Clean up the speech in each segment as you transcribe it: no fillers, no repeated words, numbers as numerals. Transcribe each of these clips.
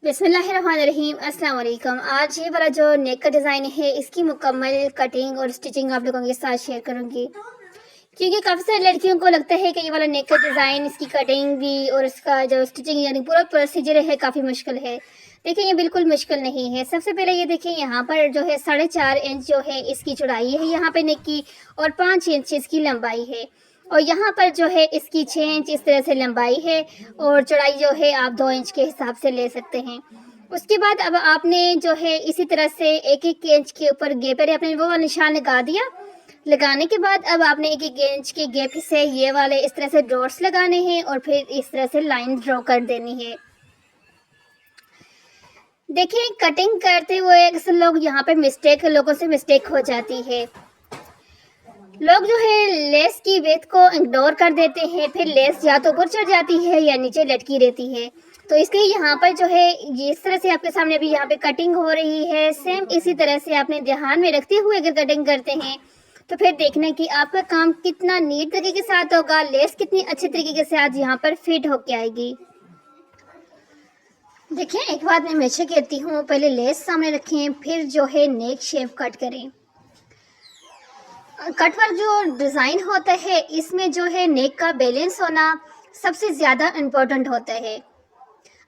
बिस्मिल्लाहिर्रहमानिर्रहीम अस्सलाम वालेकुम। आज ये वाला जो नेक का डिज़ाइन है इसकी मुकम्मल कटिंग और स्टिचिंग आप लोगों के साथ शेयर करूँगी, क्योंकि काफ़ी सारी लड़कियों को लगता है कि ये वाला नेक का डिज़ाइन, इसकी कटिंग भी और इसका जो स्टिचिंग यानी पूरा प्रोसीजर है काफ़ी मुश्किल है। देखिए ये बिल्कुल मुश्किल नहीं है। सबसे पहले ये देखिए यहाँ पर जो है 4.5 इंच जो है इसकी चौड़ाई है यहाँ पे नेक की, और 5 इंच इसकी लंबाई है। और यहाँ पर जो है इसकी 6 इंच इस तरह से लंबाई है, और चौड़ाई जो है आप 2 इंच के हिसाब से ले सकते हैं। उसके बाद अब आपने जो है इसी तरह से एक एक इंच के ऊपर गैप, पहले आपने वो वाला निशान लगा दिया। लगाने के बाद अब आपने एक एक इंच के गैप से ये वाले इस तरह से डॉट्स लगाने हैं और फिर इस तरह से लाइन ड्रॉ कर देनी है। देखिए कटिंग करते हुए अक्सर लोग यहाँ पे लोगों से मिस्टेक हो जाती है। लोग जो है लेस की विड्थ को इग्नोर कर देते हैं, फिर लेस या तो ऊपर चढ़ जाती है या नीचे लटकी रहती है। तो इसलिए यहाँ पर जो है ये इस तरह से आपके सामने अभी यहाँ पे कटिंग हो रही है, सेम इसी तरह से आपने ध्यान में रखते हुए अगर कटिंग करते हैं तो फिर देखना कि आपका काम कितना नीट तरीके के साथ होगा, लेस कितनी अच्छे तरीके के साथ यहाँ पर फिट होके आएगी। देखिए एक बात मैं हमेशा कहती हूँ, पहले लेस सामने रखें फिर जो है नेक शेप कट करें। कट वर्क जो डिज़ाइन होता है इसमें जो है नेक का बैलेंस होना सबसे ज़्यादा इम्पोर्टेंट होता है।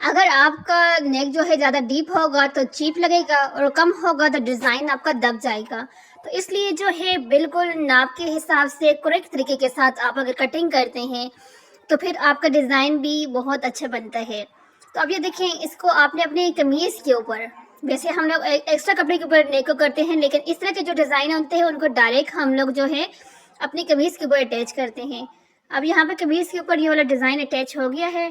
अगर आपका नेक जो है ज़्यादा डीप होगा तो चीप लगेगा, और कम होगा तो डिज़ाइन आपका दब जाएगा। तो इसलिए जो है बिल्कुल नाप के हिसाब से करेक्ट तरीके के साथ आप अगर कटिंग करते हैं तो फिर आपका डिज़ाइन भी बहुत अच्छा बनता है। तो अब ये देखें, इसको आपने अपनी कमीज़ के ऊपर, वैसे हम लोग एक्स्ट्रा कपड़े के ऊपर नेक को करते हैं, लेकिन इस तरह के जो डिज़ाइन होते हैं उनको डायरेक्ट हम लोग जो है अपनी कमीज़ के ऊपर अटैच करते हैं। अब यहाँ पे कमीज़ के ऊपर ये वाला डिज़ाइन अटैच हो गया है,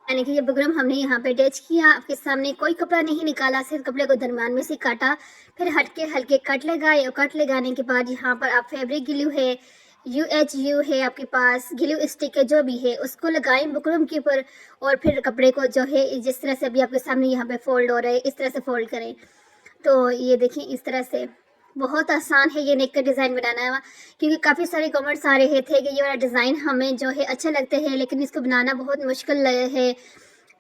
यानी कि ये बुकरम हमने यहाँ पे अटैच किया। आपके सामने कोई कपड़ा नहीं निकाला, सिर्फ कपड़े को दरम्यान में से काटा, फिर हटके हल्के कट लगाए, और कट लगाने के बाद यहाँ पर आप फैब्रिक ग्लू है, UHU है आपके पास, ग्लू स्टिक है जो भी है उसको लगाएं बुकरम के ऊपर, और फिर कपड़े को जो है जिस तरह से अभी आपके सामने यहाँ पे फोल्ड हो रहा है इस तरह से फोल्ड करें। तो ये देखें इस तरह से बहुत आसान है ये नेक का डिज़ाइन बनाना, क्योंकि काफ़ी सारे कमेंट्स आ रहे थे कि ये वाला डिज़ाइन हमें जो है अच्छा लगता है लेकिन इसको बनाना बहुत मुश्किल है।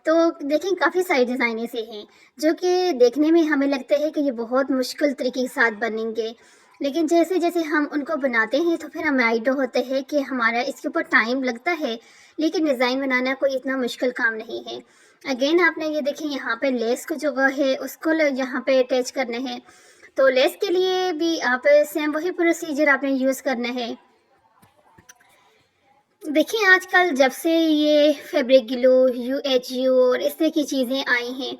तो देखें काफ़ी सारे डिज़ाइन ऐसे हैं जो कि देखने में हमें लगता है कि ये बहुत मुश्किल तरीके के साथ बनेंगे, लेकिन जैसे जैसे हम उनको बनाते हैं तो फिर हमें आइडिया होता है कि हमारा इसके ऊपर टाइम लगता है, लेकिन डिज़ाइन बनाना कोई इतना मुश्किल काम नहीं है। अगेन आपने ये देखें यहाँ पे लेस को जो है उसको यहाँ पे अटैच करना है। तो लेस के लिए भी आप सेम वही प्रोसीजर आपने यूज़ करना है। देखिए आजकल जब से ये फैब्रिक ग्लू, UHU और इस तरह की चीज़ें आई हैं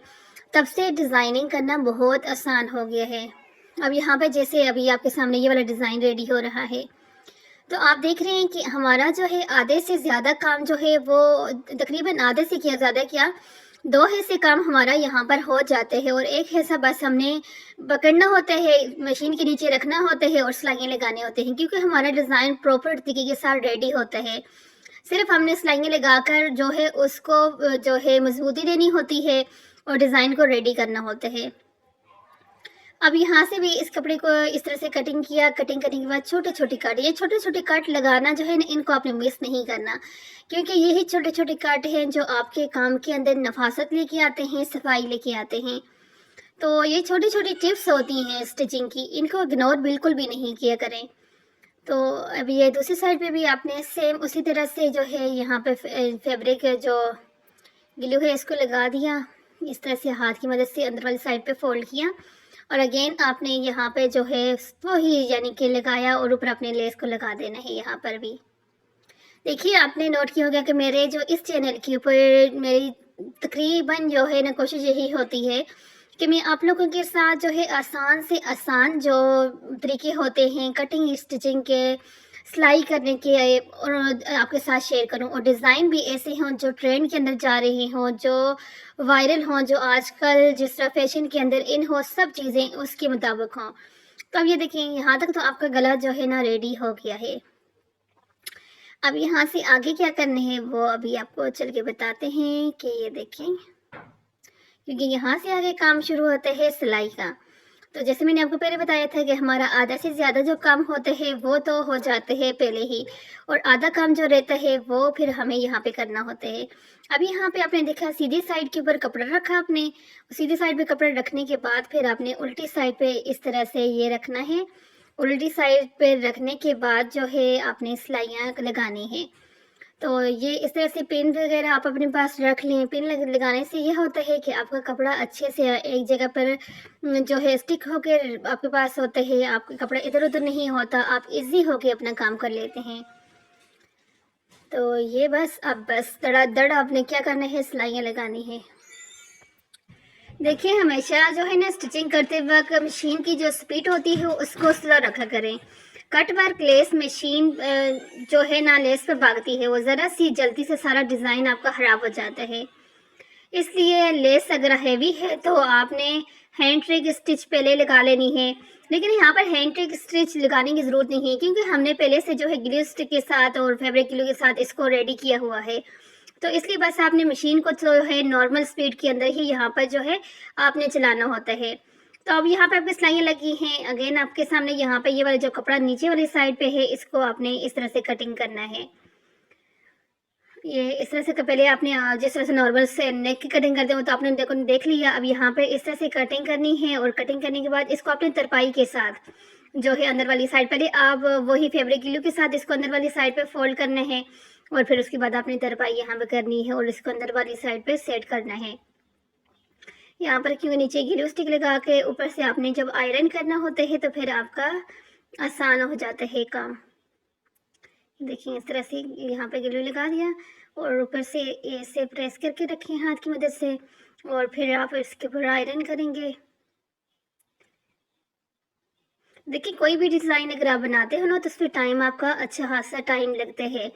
तब से डिज़ाइनिंग करना बहुत आसान हो गया है। अब यहाँ पे जैसे अभी आपके सामने ये वाला डिज़ाइन रेडी हो रहा है, तो आप देख रहे हैं कि हमारा जो है आधे से ज़्यादा काम जो है वो तकरीबन आधे से किया, ज़्यादा क्या 2 हिस्से काम हमारा यहाँ पर हो जाते हैं, और एक हिस्सा बस हमने पकड़ना होता है, मशीन के नीचे रखना होता है और सिलाइयाँ लगाने होते हैं, क्योंकि हमारा डिज़ाइन प्रॉपर तरीके के साथ रेडी होता है। सिर्फ हमने सिलाइयाँ लगाकर जो है उसको जो है मजबूती देनी होती है और डिज़ाइन को रेडी करना होता है। अब यहाँ से भी इस कपड़े को इस तरह से कटिंग किया, कटिंग करने के बाद छोटे छोटे कट, ये छोटे छोटे कट लगाना जो है ना इनको आपने मिस नहीं करना, क्योंकि यही छोटे छोटे कट हैं जो आपके काम के अंदर नफासत लेके आते हैं, सफाई लेके आते हैं। तो ये छोटी छोटी टिप्स होती हैं स्टिचिंग की, इनको इग्नोर बिल्कुल भी नहीं किया करें। तो अभी ये दूसरी साइड पे भी आपने सेम उसी तरह से जो है यहाँ पे फैब्रिक जो ग्लू है इसको लगा दिया, इस तरह से हाथ की मदद से अंदर वाली साइड पे फोल्ड किया, और अगेन आपने यहाँ पे जो है वो ही यानी कि लगाया, और ऊपर अपने लेस को लगा देना है यहाँ पर भी। देखिए आपने नोट किया होगा कि मेरे जो इस चैनल के ऊपर मेरी तकरीबन जो है ना कोशिश यही होती है कि मैं आप लोगों के साथ जो है आसान से आसान जो तरीके होते हैं कटिंग स्टिचिंग के, सिलाई करने के, और आपके साथ शेयर करूं, और डिज़ाइन भी ऐसे हों जो ट्रेंड के अंदर जा रहे हों, जो वायरल हों, जो आजकल जिस तरह फैशन के अंदर इन हो, सब चीज़ें उसके मुताबिक हों। तो अब ये देखें यहाँ तक तो आपका गला जो है ना रेडी हो गया है। अब यहाँ से आगे क्या करना है वो अभी आपको चल के बताते हैं कि ये देखें, क्योंकि यहाँ से आगे काम शुरू होता है सिलाई का। तो जैसे मैंने आपको पहले बताया था कि हमारा आधा से ज़्यादा जो काम होते हैं वो तो हो जाते हैं पहले ही, और आधा काम जो रहता है वो फिर हमें यहाँ पे करना होता है। अब यहाँ पे आपने देखा सीधी साइड के ऊपर कपड़ा रखा आपने, सीधी साइड पे कपड़ा रखने के बाद फिर आपने उल्टी साइड पे इस तरह से ये रखना है। उल्टी साइड पे रखने के बाद जो है आपने सिलाइयाँ लगानी है। तो ये इस तरह से पिन वगैरह आप अपने पास रख लें। पिन लगाने से ये होता है कि आपका कपड़ा अच्छे से एक जगह पर जो है स्टिक होकर आपके पास होता है, आपका कपड़ा इधर-उधर नहीं होता, आप ईज़ी होके अपना काम कर लेते हैं। तो ये बस अब बस धड़ाधड़ आपने क्या करना है, सिलाइयाँ लगानी है। देखिए हमेशा जो है ना स्टिचिंग करते वक्त मशीन की जो स्पीड होती है उसको स्लो रखा करें। कट वर्क लेस मशीन जो है ना लेस पे भागती है, वो ज़रा सी जल्दी से सारा डिज़ाइन आपका ख़राब हो जाता है। इसलिए लेस अगर हैवी है तो आपने हैंड ट्रिक स्टिच पहले लगा लेनी है। लेकिन यहाँ पर हैंड ट्रिक स्टिच लगाने की ज़रूरत नहीं है, क्योंकि हमने पहले से जो है ग्लू स्टिक के साथ और फैब्रिक ग्लू के साथ इसको रेडी किया हुआ है। तो इसलिए बस आपने मशीन को जो है नॉर्मल स्पीड के अंदर ही यहाँ पर जो है आपने चलाना होता है। तो अब यहाँ पे आपकी सिलाइयाँ लगी हैं। अगेन आपके सामने यहाँ पे ये वाला जो कपड़ा नीचे वाली साइड पे है, इसको आपने इस तरह से कटिंग करना है। ये इस तरह से पहले आपने जिस तरह से नॉर्मल से नेक की कटिंग करते हो तो आपने देख लिया। अब यहाँ पे इस तरह से कटिंग करनी है, और कटिंग करने के बाद इसको आपने तरपाई के साथ जो है अंदर वाली साइड पहले आप वही फैब्रिक ग्लू के साथ इसको अंदर वाली साइड पे फोल्ड करना है, और फिर उसके बाद आपने तरपाई यहाँ पे करनी है और इसको अंदर वाली साइड पे सेट करना है। यहाँ पर क्योंकि नीचे ग्लू स्टिक लगा के ऊपर से आपने जब आयरन करना होता है तो फिर आपका आसान हो जाता है काम। देखिए इस तरह से यहाँ पे ग्लू लगा दिया, और ऊपर से ऐसे प्रेस करके रखें हाथ की मदद से, और फिर आप इसके ऊपर आयरन करेंगे। देखिए कोई भी डिज़ाइन अगर आप बनाते हो ना तो उसमें टाइम आपका अच्छा खासा टाइम लगता है।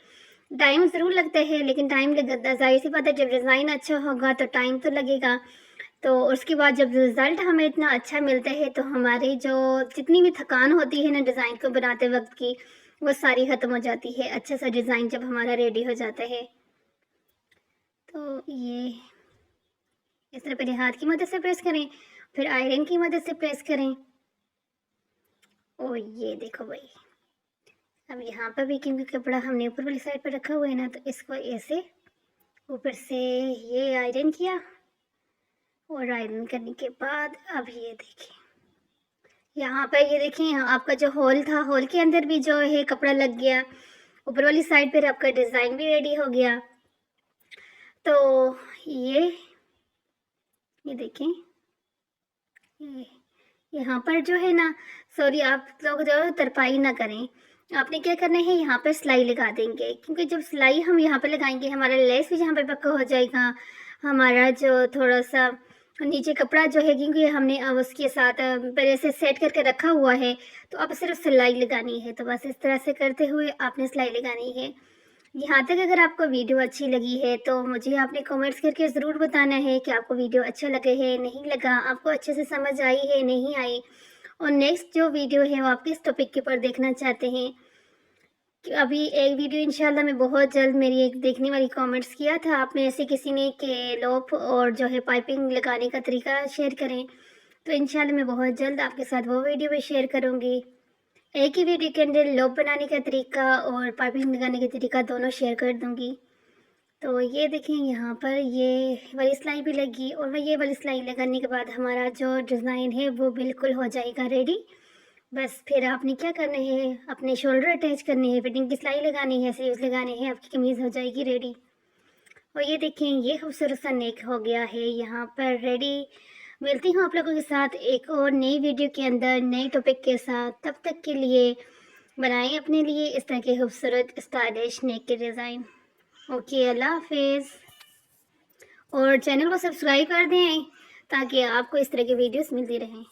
टाइम ज़रूर लगता है, लेकिन टाइम लगता, ज़ाहिर सी बात है, जब डिज़ाइन अच्छा होगा तो टाइम तो लगेगा। तो उसके बाद जब रिज़ल्ट हमें इतना अच्छा मिलता है तो हमारी जो जितनी भी थकान होती है ना डिज़ाइन को बनाते वक्त की, वो सारी ख़त्म हो जाती है अच्छा सा डिज़ाइन जब हमारा रेडी हो जाता है। तो ये इस तरह पहले हाथ की मदद से प्रेस करें, फिर आयरन की मदद से प्रेस करें। और ये देखो भाई, अब यहाँ पर भी क्योंकि कपड़ा हमने ऊपर वाली साइड पर रखा हुआ है ना, तो इसको ऐसे ऊपर से ये आयरन किया, और आयरन करने के बाद अब ये देखिए यहाँ पर ये देखिए आपका जो होल था, होल के अंदर भी जो है कपड़ा लग गया, ऊपर वाली साइड पर आपका डिज़ाइन भी रेडी हो गया। तो ये देखें, ये यहाँ पर जो है ना, सॉरी आप लोग जो है तरपाई ना करें। आपने क्या करना है, यहाँ पर सिलाई लगा देंगे, क्योंकि जब सिलाई हम यहाँ पर लगाएंगे हमारा लेस भी यहाँ पर पक्का हो जाएगा। हमारा जो थोड़ा सा नीचे कपड़ा जो है, क्योंकि हमने अब उसके साथ पहले से सेट करके रखा हुआ है, तो अब सिर्फ सिलाई लगानी है। तो बस इस तरह से करते हुए आपने सिलाई लगानी है। यहाँ तक अगर आपको वीडियो अच्छी लगी है तो मुझे आपने कमेंट्स करके ज़रूर बताना है कि आपको वीडियो अच्छा लगे है, नहीं लगा, आपको अच्छे से समझ आई है, नहीं आई, और नेक्स्ट जो वीडियो है वो आप किस टॉपिक के ऊपर देखना चाहते हैं। कि अभी एक वीडियो इंशाल्लाह मैं बहुत जल्द, मेरी एक देखने वाली कमेंट्स किया था आप में ऐसे किसी ने कि लोप और जो है पाइपिंग लगाने का तरीका शेयर करें, तो इंशाल्लाह मैं बहुत जल्द आपके साथ वो वीडियो भी शेयर करूँगी। एक ही वीडियो के अंदर लोप बनाने का तरीका और पाइपिंग लगाने का तरीका दोनों शेयर कर दूँगी। तो ये देखें यहाँ पर ये वाली सिलाई भी लगी, और ये वाली सिलाई लगाने के बाद हमारा जो डिज़ाइन है वो बिल्कुल हो जाएगा रेडी। बस फिर आपने क्या करना है, अपने शोल्डर अटैच करने हैं, फिटिंग की सिलाई लगानी है, स्लीव्स लगाने हैं, आपकी कमीज़ हो जाएगी रेडी। और ये देखें ये खूबसूरत सा नेक हो गया है यहाँ पर रेडी। मिलती हूँ आप लोगों के साथ एक और नई वीडियो के अंदर नए टॉपिक के साथ। तब तक के लिए बनाएं अपने लिए इस तरह के खूबसूरत स्टाइलिश नेक के डिज़ाइन। ओके, अल्लाह हाफिज़। और चैनल को सब्सक्राइब कर दें ताकि आपको इस तरह की वीडियोस मिलती रहें।